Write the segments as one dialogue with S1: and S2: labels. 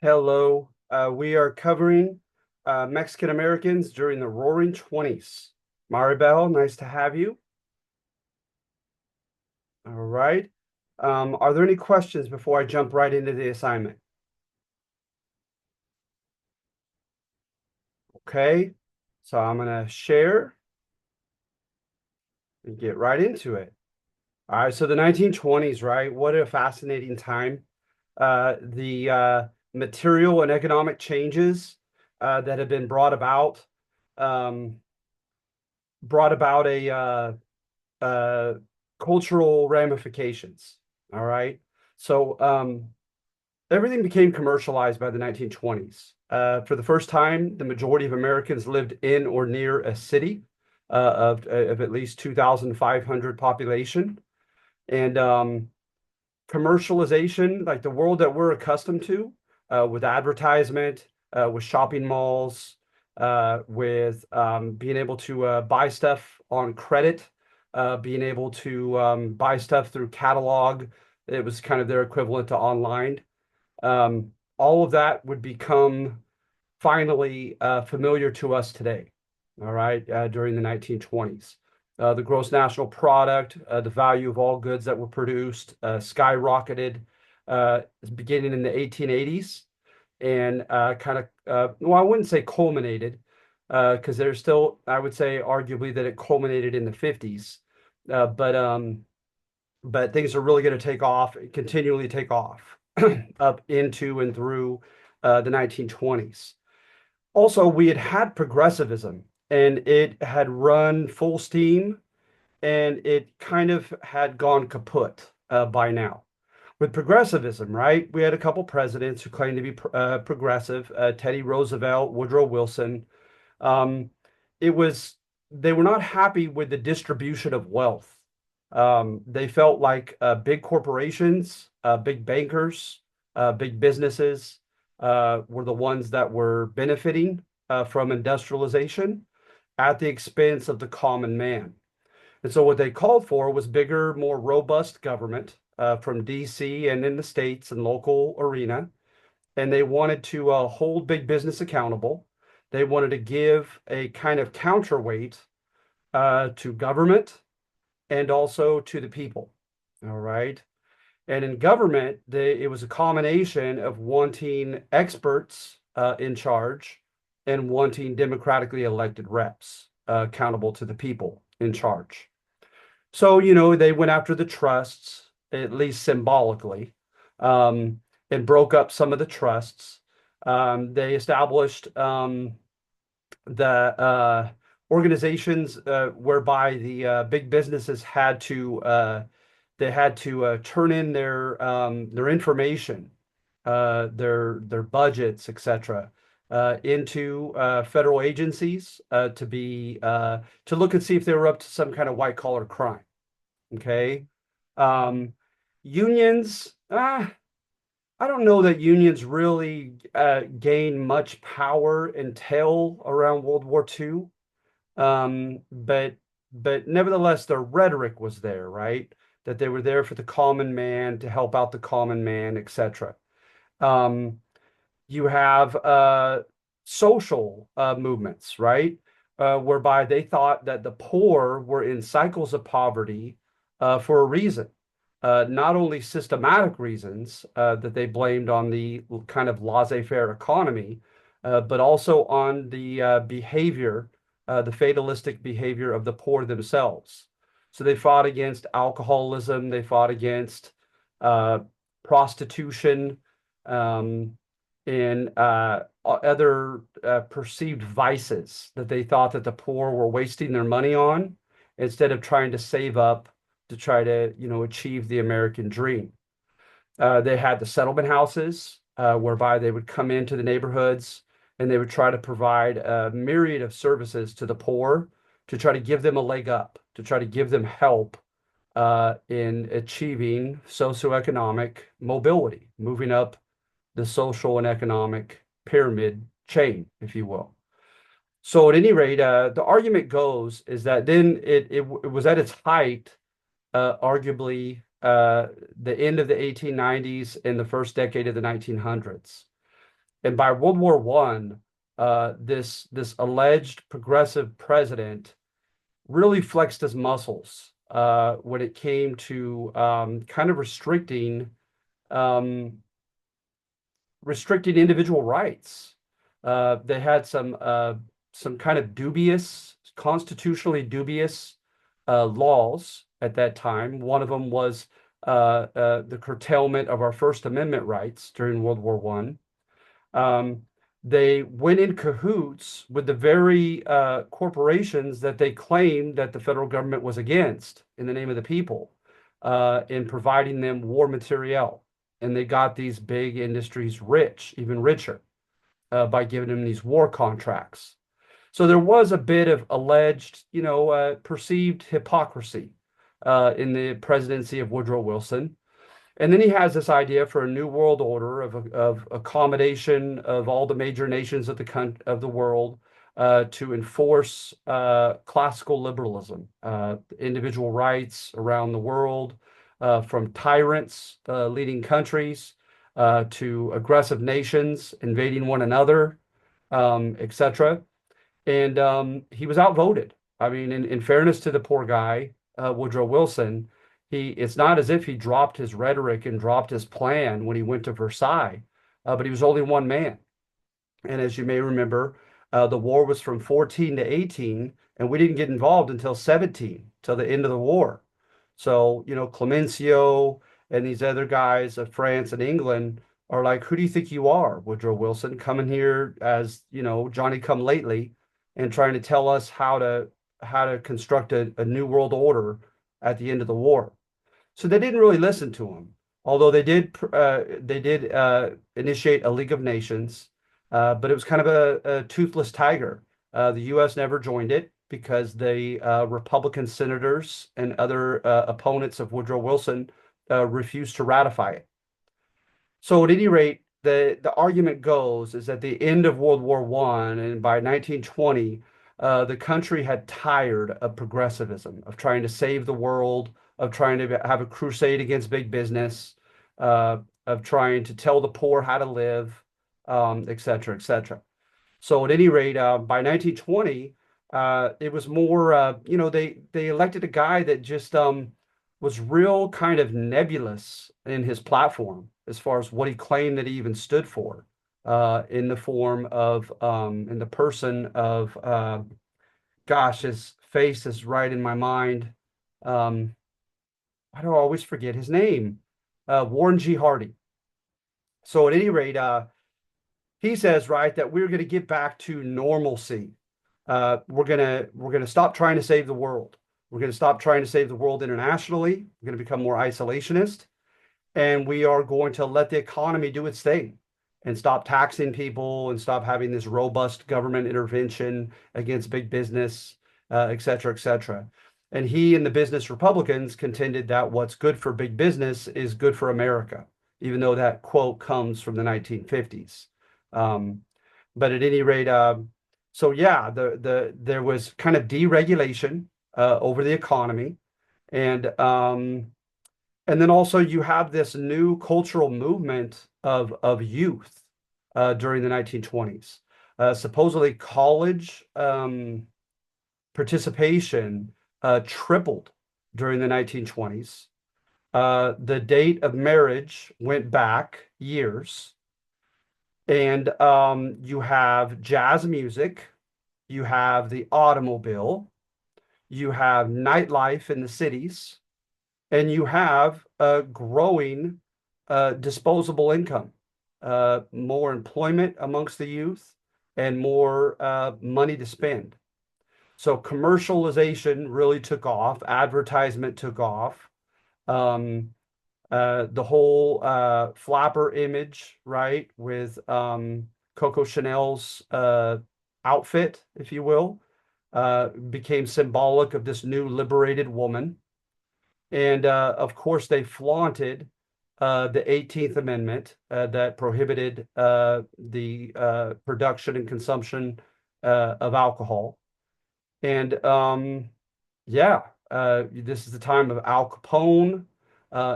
S1: Hello. We are covering Mexican Americans during the Roaring Twenties. Maribel, nice to have you. All right. Are there any questions before I jump right into the assignment? Okay. So I'm going to share and get right into it. All right. So the 1920s, right? What a fascinating time. The material and economic changes that have been um, brought about uh, cultural ramifications. All right. So everything became commercialized by the 1920s. For the first time, the majority of Americans lived in or near a city of at least 2,500 population. And commercialization, like the world that we're accustomed to, with advertisement, with shopping malls, with being able to buy stuff on credit, being able to buy stuff through catalog. It was kind of their equivalent to online. All of that would become finally familiar to us today, all right, during the 1920s. The gross national product, the value of all goods that were produced, skyrocketed beginning in the 1880s and well, I wouldn't say culminated because there's still, I would say, arguably that it culminated in the 50s. Uh, but um, but things are really going to take off, continually take off up into and through the 1920s. Also, we had had progressivism and it had run full steam and it kind of had gone kaput by now. With progressivism, right? We had a couple presidents who claimed to be progressive, Teddy Roosevelt, Woodrow Wilson. Um, it was, they were not happy with the distribution of wealth. They felt like big corporations, big bankers, big businesses were the ones that were benefiting from industrialization at the expense of the common man. And so what they called for was bigger, more robust government from DC and in the states and local arena. And they wanted to hold big business accountable. They wanted to give a kind of counterweight to government and also to the people. All right. And in government, it was a combination of wanting experts in charge and wanting democratically elected reps accountable to the people in charge. So, they went after the trusts, at least symbolically, um, and broke up some of the trusts. They established the organizations whereby the big businesses had to turn in their information, their budgets, etc., into federal agencies to look and see if they were up to some kind of white collar crime. Okay. Um, unions, I don't know that unions really gained much power until around World War II. But nevertheless, their rhetoric was there, right? That they were there for the common man to help out the common man, etc. Um, you have social movements, right? Whereby they thought that the poor were in cycles of poverty for a reason. Not only systematic reasons that they blamed on the kind of laissez-faire economy, but also on the behavior, the fatalistic behavior of the poor themselves. So they fought against alcoholism, they fought against uh, prostitution, um, and other perceived vices that they thought that the poor were wasting their money on instead of trying to save up to try to, achieve the American dream. They had the settlement houses, whereby they would come into the neighborhoods and they would try to provide a myriad of services to the poor to try to give them a leg up, to try to give them help in achieving socioeconomic mobility, moving up the social and economic pyramid chain, if you will. So at any rate, the argument goes is that then it was at its height, arguably the end of the 1890s and the first decade of the 1900s. And by World War One, this alleged progressive president really flexed his muscles when it came to kind of um, restricting individual rights. They had some kind of dubious, constitutionally dubious laws at that time. One of them was the curtailment of our First Amendment rights during World War One. Um, they went in cahoots with the very corporations that they claimed that the federal government was against in the name of the people in providing them war materiel. And they got these big industries rich, even richer, by giving them these war contracts. So there was a bit of alleged, perceived hypocrisy in the presidency of Woodrow Wilson. And then he has this idea for a new world order of accommodation of all the major nations of the world to enforce classical liberalism, individual rights around the world, from tyrants leading countries to aggressive nations invading one another, etc. And he was outvoted. I mean, in fairness to the poor guy, Woodrow Wilson, it's not as if he dropped his rhetoric and dropped his plan when he went to Versailles, but he was only one man. And as you may remember, the war was from 14 to 18, and we didn't get involved until 17, till the end of the war. So, Clemenceau and these other guys of France and England are like, who do you think you are, Woodrow Wilson, coming here as, Johnny come lately and trying to tell us how to construct a new world order at the end of the war. So they didn't really listen to him, although they did initiate a League of Nations, but it was kind of a toothless tiger. The U.S. never joined it because the Republican senators and other opponents of Woodrow Wilson refused to ratify it. So at any rate, the argument goes is at the end of World War One and by 1920, the country had tired of progressivism, of trying to save the world, of trying to have a crusade against big business, of trying to tell the poor how to live, et cetera, et cetera. So at any rate, by 1920, it was more, they elected a guy that just was real kind of nebulous in his platform as far as what he claimed that he even stood for, in the form of, in the person of, gosh, his face is right in my mind. Um, I don't always forget his name, Warren G. Harding. So at any rate, he says, right, that we're going to get back to normalcy. We're gonna stop trying to save the world. We're going to stop trying to save the world internationally. We're going to become more isolationist, and we are going to let the economy do its thing and stop taxing people and stop having this robust government intervention against big business, et cetera, et cetera. And he and the business Republicans contended that what's good for big business is good for America, even though that quote comes from the 1950s. Um, but at any rate, so yeah, there was kind of deregulation over the economy, and and then also you have this new cultural movement of youth during the 1920s. Supposedly college participation tripled during the 1920s. The date of marriage went back years. And you have jazz music, you have the automobile, you have nightlife in the cities, and you have a growing disposable income, more employment amongst the youth, and more money to spend. So commercialization really took off, advertisement took off. Um, the whole flapper image, right, with Coco Chanel's outfit, if you will, became symbolic of this new liberated woman. And of course, they flaunted the 18th Amendment that prohibited the production and consumption of alcohol. And yeah, this is the time of Al Capone,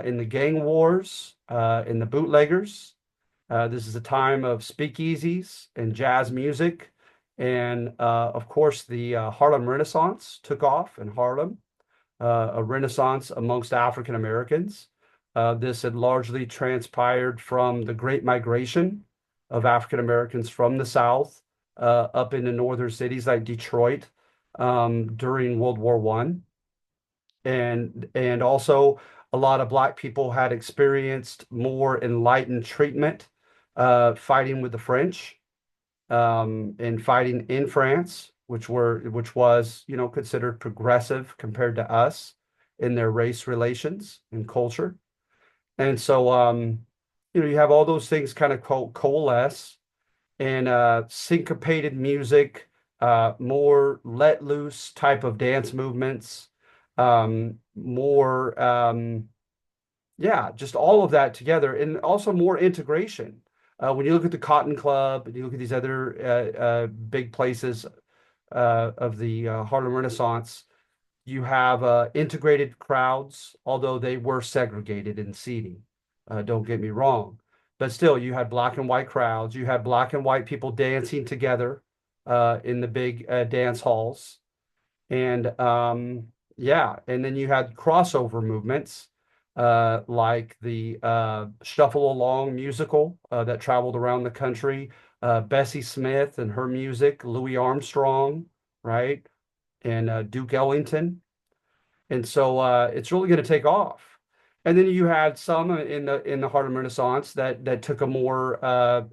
S1: in the gang wars, in the bootleggers. This is a time of speakeasies and jazz music. And of course, the Harlem Renaissance took off in Harlem, a renaissance amongst African Americans. This had largely transpired from the Great Migration of African Americans from the South up into northern cities like Detroit during World War One, and also a lot of Black people had experienced more enlightened treatment fighting with the French and fighting in France, which was, considered progressive compared to us in their race relations and culture. And so, you have all those things kind of coalesce and syncopated music, more let loose type of dance movements, more, yeah, just all of that together, and also more integration. When you look at the Cotton Club and you look at these other big places of the Harlem Renaissance, you have integrated crowds, although they were segregated in seating. Don't get me wrong. But still, you had black and white crowds. You had black and white people dancing together in the big dance halls. And yeah, and then you had crossover movements like the Shuffle Along musical that traveled around the country, Bessie Smith and her music, Louis Armstrong, right? And Duke Ellington. And so it's really going to take off. And then you had some in the Harlem Renaissance that took a more I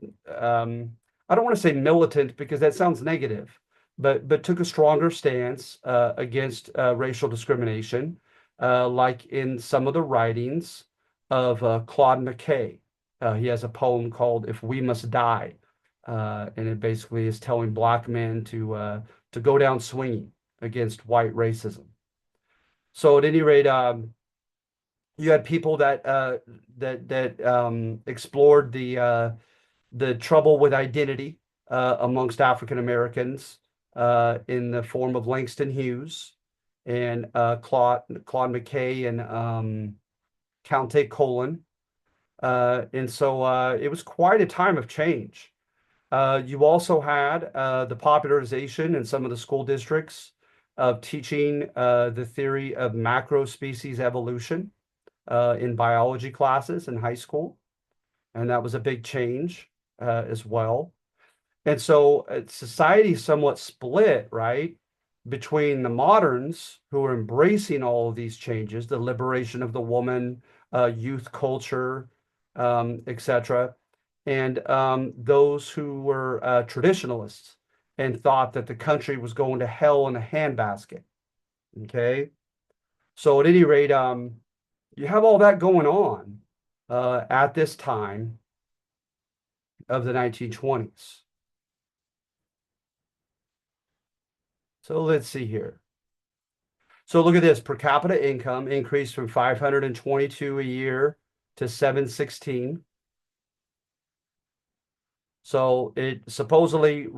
S1: don't want to say militant because that sounds negative, but took a stronger stance against racial discrimination, like in some of the writings of Claude McKay. He has a poem called "If We Must Die," and it basically is telling Black men to go down swinging against white racism. So at any rate, you had people that explored the trouble with identity amongst African Americans in the form of Langston Hughes and Claude McKay and Count Colin. And so it was quite a time of change. You also had the popularization in some of the school districts of teaching the theory of macro species evolution in biology classes in high school. And that was a big change as well. And so society is somewhat split, right, between the moderns who are embracing all of these changes, the liberation of the woman, youth culture, etc., and those who were traditionalists and thought that the country was going to hell in a handbasket. Okay. So at any rate, you have all that going on at this time of the 1920s. So let's see here. So look at this, per capita income increased from 522 a year to 716. So it supposedly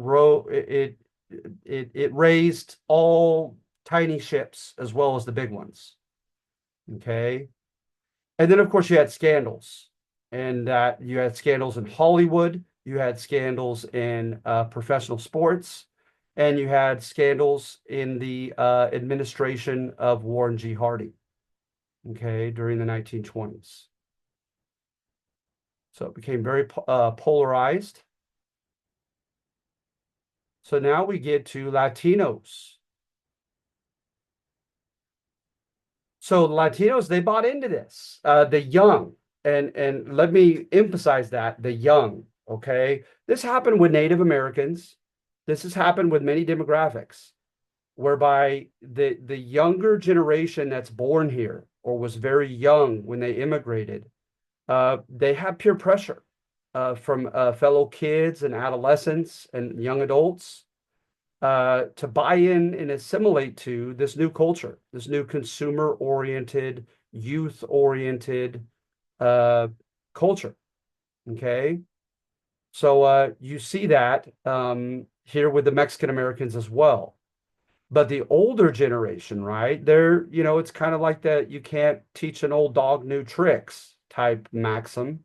S1: it raised all tiny ships as well as the big ones. Okay. And then of course you had scandals, and that you had scandals in Hollywood, you had scandals in professional sports, and you had scandals in the administration of Warren G. Harding, okay, during the 1920s. So it became very polarized. So now we get to Latinos. So Latinos, they bought into this. The young, and let me emphasize that, the young, okay? This happened with Native Americans. This has happened with many demographics, whereby the younger generation that's born here or was very young when they immigrated, they have peer pressure from fellow kids and adolescents and young adults to buy in and assimilate to this new culture, this new consumer-oriented, youth-oriented culture. Okay, so you see that here with the Mexican Americans as well. But the older generation, right? It's kind of like that you can't teach an old dog new tricks type maxim.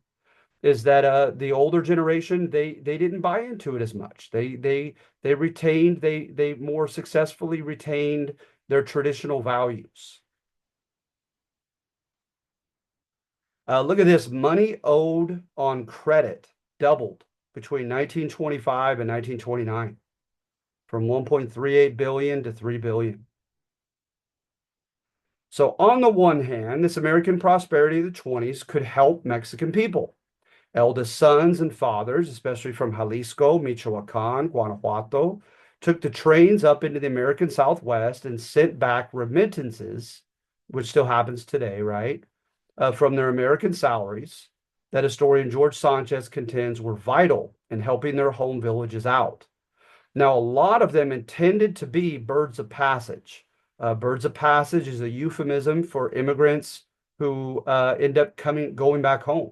S1: is that the older generation they didn't buy into it as much. They retained they more successfully retained their traditional values. Look at this. Money owed on credit doubled between 1925 and 1929 from 1.38 billion to 3 billion. So on the one hand, this American prosperity of the 20s could help Mexican people. Eldest sons and fathers, especially from Jalisco, Michoacan, Guanajuato, took the trains up into the American Southwest and sent back remittances, which still happens today, right? From their American salaries that historian George Sanchez contends were vital in helping their home villages out. Now, a lot of them intended to be birds of passage. Birds of passage is a euphemism for immigrants who end up going back home.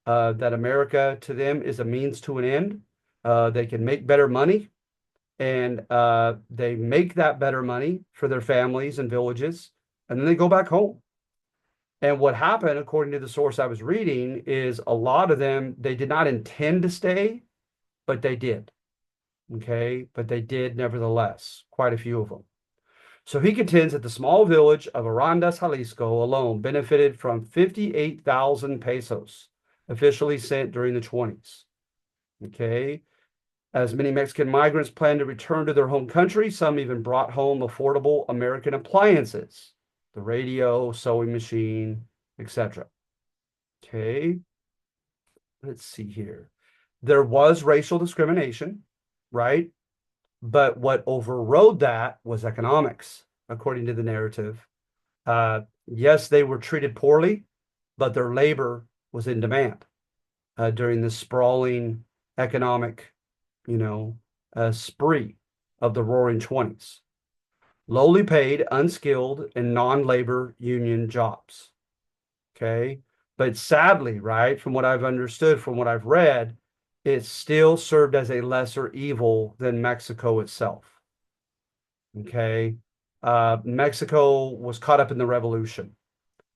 S1: That America to them is a means to an end. They can make better money, and they make that better money for their families and villages, and then they go back home. And what happened, according to the source I was reading, is a lot of them, they did not intend to stay, but they did. Okay, but they did nevertheless, quite a few of them. So he contends that the small village of Arandas, Jalisco alone benefited from 58,000 pesos officially sent during the 20s. Okay, as many Mexican migrants planned to return to their home country, some even brought home affordable American appliances, the radio, sewing machine, etc. Okay, let's see here. There was racial discrimination, right? But what overrode that was economics, according to the narrative. Yes, they were treated poorly, but their labor was in demand during this sprawling economic, spree of the Roaring Twenties. Lowly paid, unskilled, and non-labor union jobs. Okay. But sadly, right, from what I've understood, from what I've read, it still served as a lesser evil than Mexico itself. Okay. Mexico was caught up in the revolution.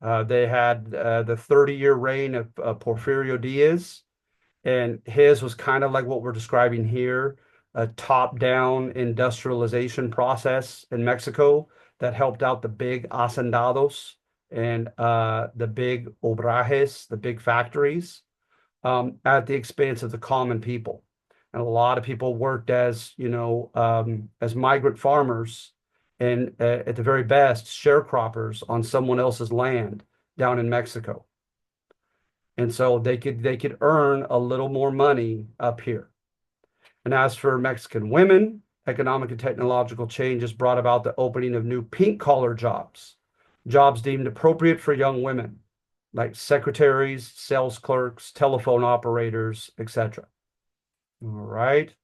S1: They had the 30-year reign of Porfirio Diaz, and his was kind of like what we're describing here, a top-down industrialization process in Mexico that helped out the big hacendados and the big obrajes, the big factories, at the expense of the common people. And a lot of people worked as, as migrant farmers and at the very best, sharecroppers on someone else's land down in Mexico. And so they could earn a little more money up here. And as for Mexican women, economic and technological changes brought about the opening of new pink-collar jobs, jobs deemed appropriate for young women, like secretaries, sales clerks, telephone operators, etc. All right.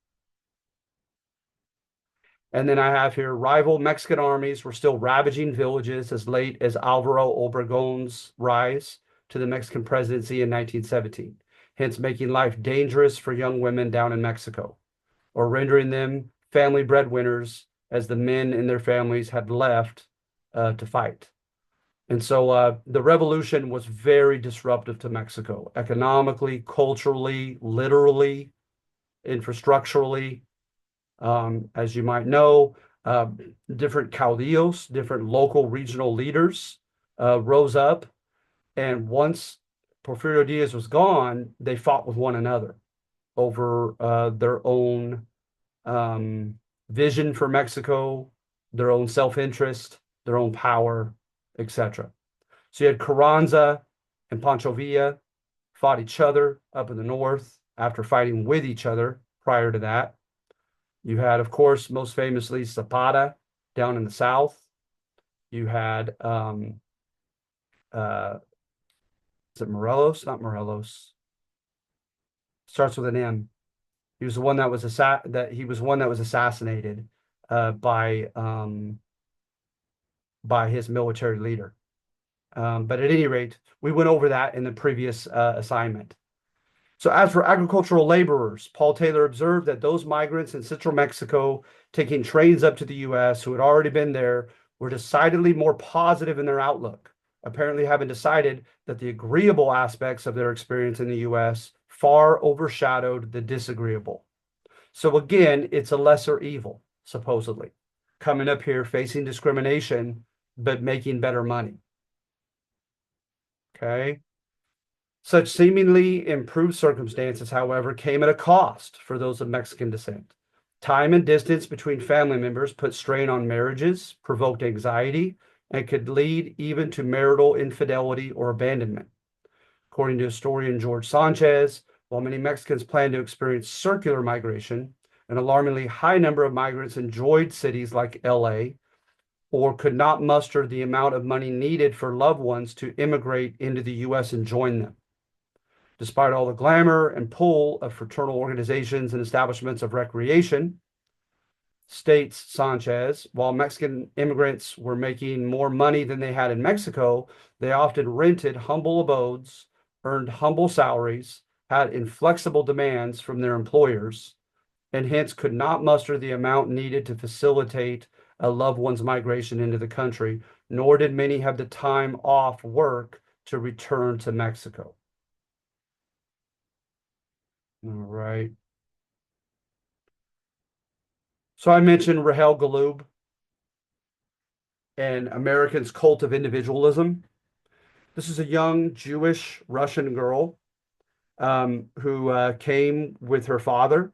S1: And then I have here, rival Mexican armies were still ravaging villages as late as Alvaro Obregon's rise to the Mexican presidency in 1917, hence making life dangerous for young women down in Mexico, or rendering them family breadwinners as the men in their families had left to fight. And so the revolution was very disruptive to Mexico, economically, culturally, literally, infrastructurally. As you might know, different caudillos, different local regional leaders rose up. And once Porfirio Diaz was gone, they fought with one another over their own vision for Mexico, their own self-interest, their own power, etc. So you had Carranza and Pancho Villa fought each other up in the north after fighting with each other prior to that. You had, of course, most famously Zapata down in the south. You had, is it Morelos? Not Morelos. Starts with an M. He was the one that was assassinated by his military leader. But at any rate, we went over that in the previous assignment. So as for agricultural laborers, Paul Taylor observed that those migrants in central Mexico taking trains up to the U.S. who had already been there were decidedly more positive in their outlook, apparently having decided that the agreeable aspects of their experience in the U.S. far overshadowed the disagreeable. So again, it's a lesser evil, supposedly, coming up here facing discrimination, but making better money. Okay. Such seemingly improved circumstances, however, came at a cost for those of Mexican descent. Time and distance between family members put strain on marriages, provoked anxiety, and could lead even to marital infidelity or abandonment. According to historian George Sanchez, while many Mexicans plan to experience circular migration, an alarmingly high number of migrants enjoyed cities like LA or could not muster the amount of money needed for loved ones to immigrate into the US and join them. Despite all the glamour and pull of fraternal organizations and establishments of recreation, states Sanchez, while Mexican immigrants were making more money than they had in Mexico, they often rented humble abodes, earned humble salaries, had inflexible demands from their employers, and hence could not muster the amount needed to facilitate a loved one's migration into the country, nor did many have the time off work to return to Mexico. All right. So I mentioned Rahel Galoob and Americans' Cult of Individualism. This is a young Jewish Russian girl who came with her father,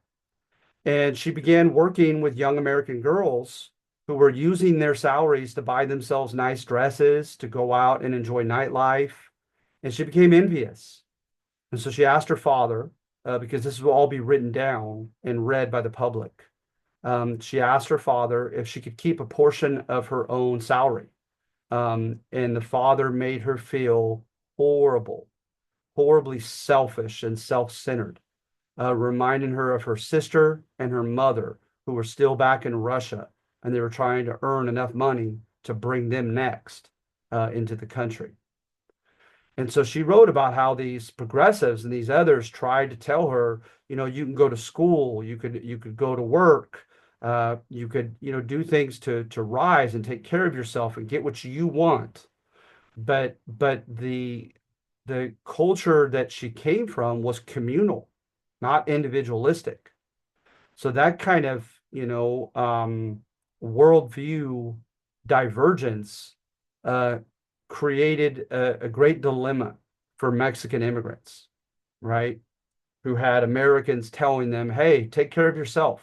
S1: and she began working with young American girls who were using their salaries to buy themselves nice dresses, to go out and enjoy nightlife, and she became envious. And so she asked her father, because this will all be written down and read by the public. She asked her father if she could keep a portion of her own salary. And the father made her feel horrible, horribly selfish and self-centered, reminding her of her sister and her mother, who were still back in Russia, and they were trying to earn enough money to bring them next into the country. And so she wrote about how these progressives and these others tried to tell her, you can go to school, you could go to work, you could, do things to rise and take care of yourself and get what you want. But the culture that she came from was communal, not individualistic. So that kind of, worldview divergence uh, created a great dilemma for Mexican immigrants, right? Who had Americans telling them, hey, take care of yourself,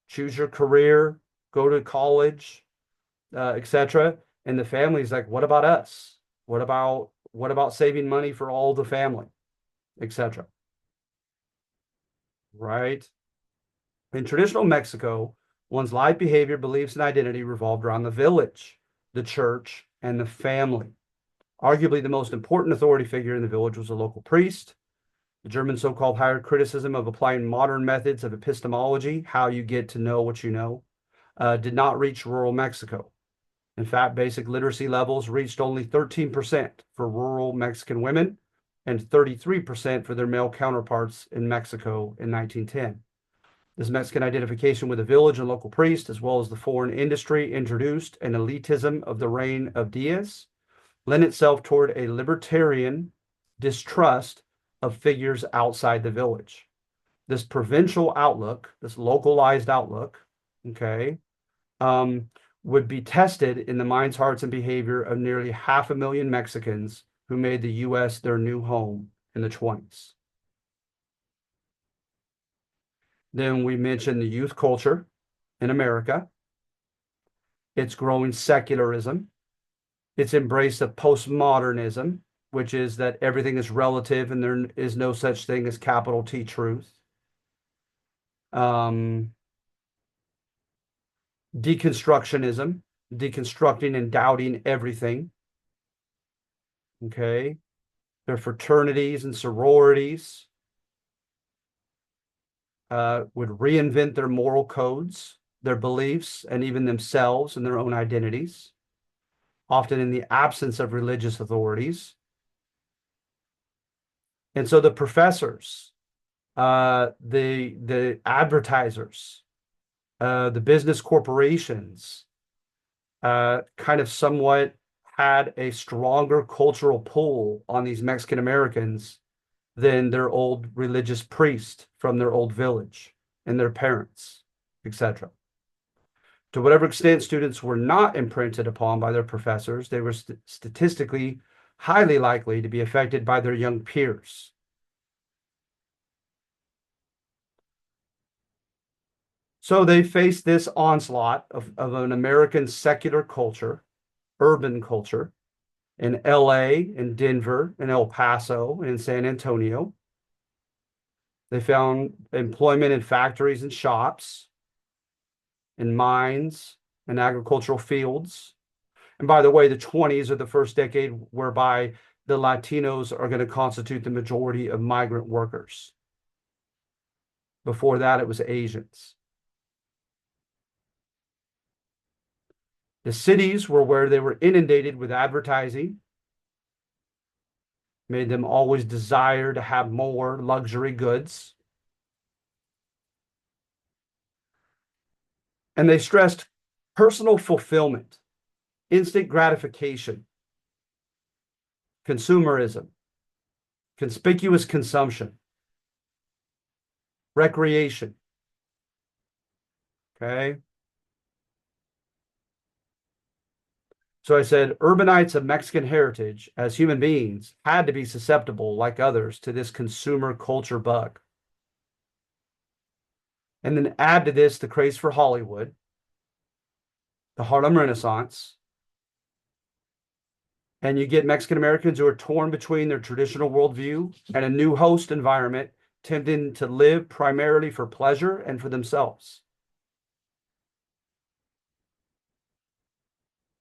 S1: choose your career, go to college, etc. And the family's like, what about us? What about saving money for all the family, etc. Right? In traditional Mexico, one's life, behavior, beliefs, and identity revolved around the village, the church, and the family. Arguably, the most important authority figure in the village was a local priest. The German so-called higher criticism of applying modern methods of epistemology, how you get to know what you know, did not reach rural Mexico. In fact, basic literacy levels reached only 13% for rural Mexican women and 33% for their male counterparts in Mexico in 1910. This Mexican identification with the village and local priest, as well as the foreign industry introduced and elitism of the reign of Diaz, lent itself toward a libertarian distrust of figures outside the village. This provincial outlook, this localized outlook, okay, would be tested in the minds, hearts, and behavior of nearly 500,000 Mexicans who made the U.S. their new home in the 20s. Then we mentioned the youth culture in America, its growing secularism, its embrace of postmodernism, which is that everything is relative and there is no such thing as capital T truth. Deconstructionism, deconstructing and doubting everything. Okay. Their fraternities and sororities would reinvent their moral codes, their beliefs, and even themselves and their own identities, often in the absence of religious authorities. And so the professors, the advertisers, the business corporations, kind of somewhat had a stronger cultural pull on these Mexican Americans than their old religious priest from their old village and their parents, etc. To whatever extent students were not imprinted upon by their professors, they were statistically highly likely to be affected by their young peers. So they faced this onslaught of an American secular culture, urban culture, in LA, in Denver, in El Paso, and in San Antonio. They found employment in factories and shops, in mines and agricultural fields. And by the way, the 20s are the first decade whereby the Latinos are going to constitute the majority of migrant workers. Before that, it was Asians. The cities were where they were inundated with advertising, made them always desire to have more luxury goods. And they stressed personal fulfillment, instant gratification, consumerism, conspicuous consumption, recreation. Okay. So I said, urbanites of Mexican heritage as human beings had to be susceptible, like others, to this consumer culture bug. And then add to this the craze for Hollywood, the Harlem Renaissance, and you get Mexican Americans who are torn between their traditional worldview and a new host environment, tending to live primarily for pleasure and for themselves.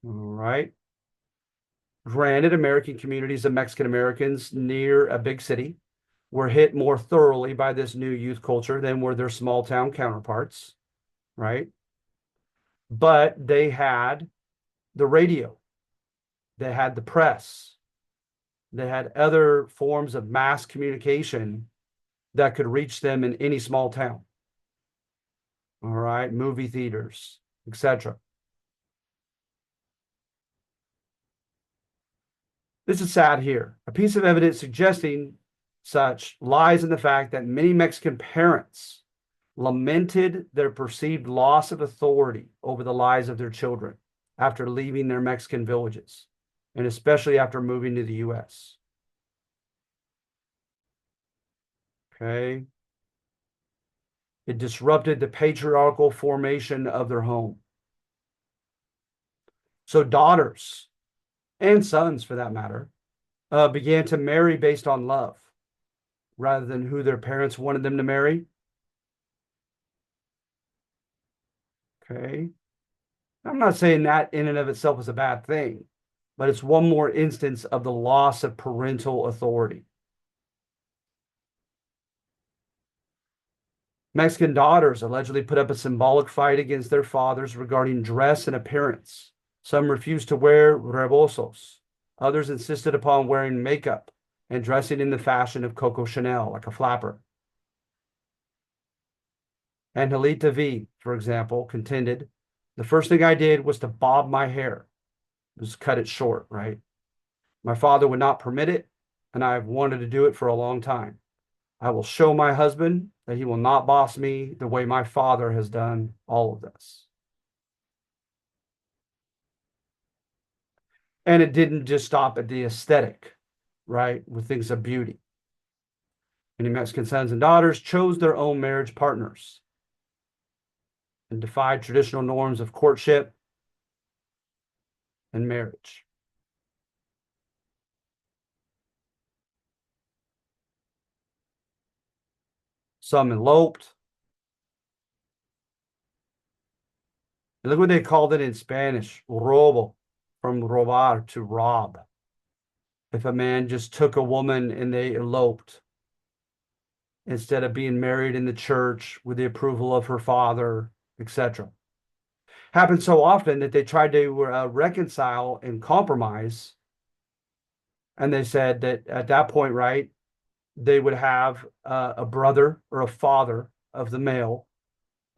S1: All right. Granted, American communities of Mexican Americans near a big city were hit more thoroughly by this new youth culture than were their small town counterparts, right? But they had the radio, they had the press, they had other forms of mass communication that could reach them in any small town. All right, movie theaters, etc. This is sad here. A piece of evidence suggesting such lies in the fact that many Mexican parents lamented their perceived loss of authority over the lives of their children after leaving their Mexican villages, and especially after moving to the US. Okay. It disrupted the patriarchal formation of their home. So daughters and sons, for that matter, began to marry based on love rather than who their parents wanted them to marry. Okay. I'm not saying that in and of itself is a bad thing, but it's one more instance of the loss of parental authority. Mexican daughters allegedly put up a symbolic fight against their fathers regarding dress and appearance. Some refused to wear rebosos. Others insisted upon wearing makeup and dressing in the fashion of Coco Chanel, like a flapper. Angelita V, for example, contended, the first thing I did was to bob my hair. Just cut it short, right? My father would not permit it, and I've wanted to do it for a long time. I will show my husband that he will not boss me the way my father has done all of this. And it didn't just stop at the aesthetic, right? With things of beauty. Many Mexican sons and daughters chose their own marriage partners and defied traditional norms of courtship and marriage. Some eloped. And look what they called it in Spanish, robo, from robar, to rob. If a man just took a woman and they eloped instead of being married in the church with the approval of her father, etc. Happened so often that they tried to reconcile and compromise. And they said that at that point, right, they would have a brother or a father of the male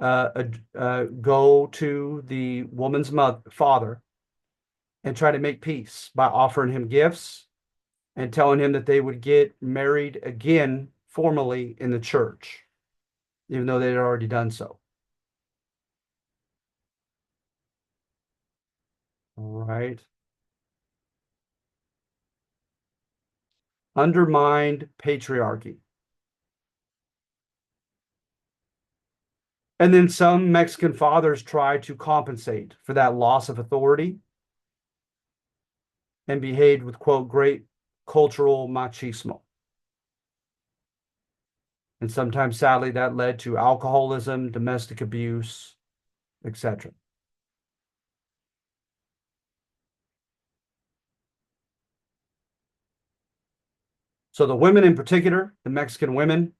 S1: go to the woman's father and try to make peace by offering him gifts and telling him that they would get married again formally in the church, even though they had already done so. All right. Undermined patriarchy. And then some Mexican fathers try to compensate for that loss of authority and behaved with, quote, great cultural machismo. And sometimes, sadly, that led to alcoholism, domestic abuse, etc. So the women in particular, the Mexican women,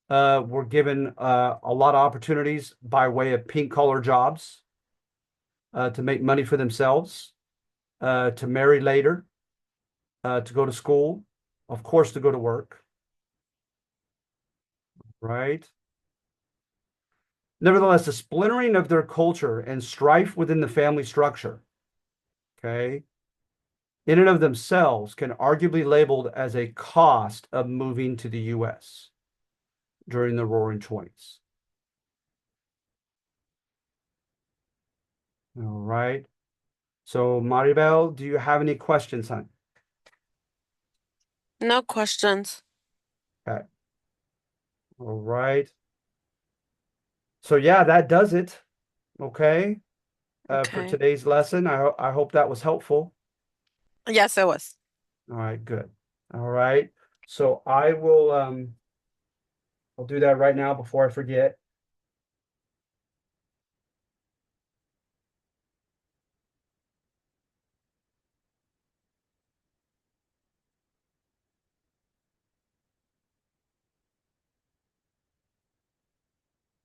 S1: were given a lot of opportunities by way of pink collar jobs to make money for themselves, to marry later, to go to school, of course, to go to work, right? Nevertheless, the splintering of their culture and strife within the family structure, okay, in and of themselves can arguably be labeled as a cost of moving to the US during the Roaring Twenties. All right. So, Maribel, do you have any questions, hon?
S2: No questions.
S1: Okay. All right. So, yeah, that does it. Okay. For
S2: Okay.
S1: today's lesson, I hope that was helpful.
S2: Yes, it was.
S1: All right, good. All right. So I'll do that right now before I forget.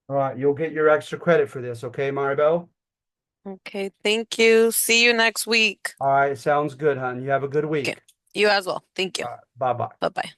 S1: All right, you'll get your extra credit for this, okay, Maribel?
S2: Okay, thank you. See you next week.
S1: All right, sounds good, hon. You have a good
S2: Okay,
S1: week.
S2: you as well. Thank you.
S1: All right, bye-bye.
S2: Bye-bye.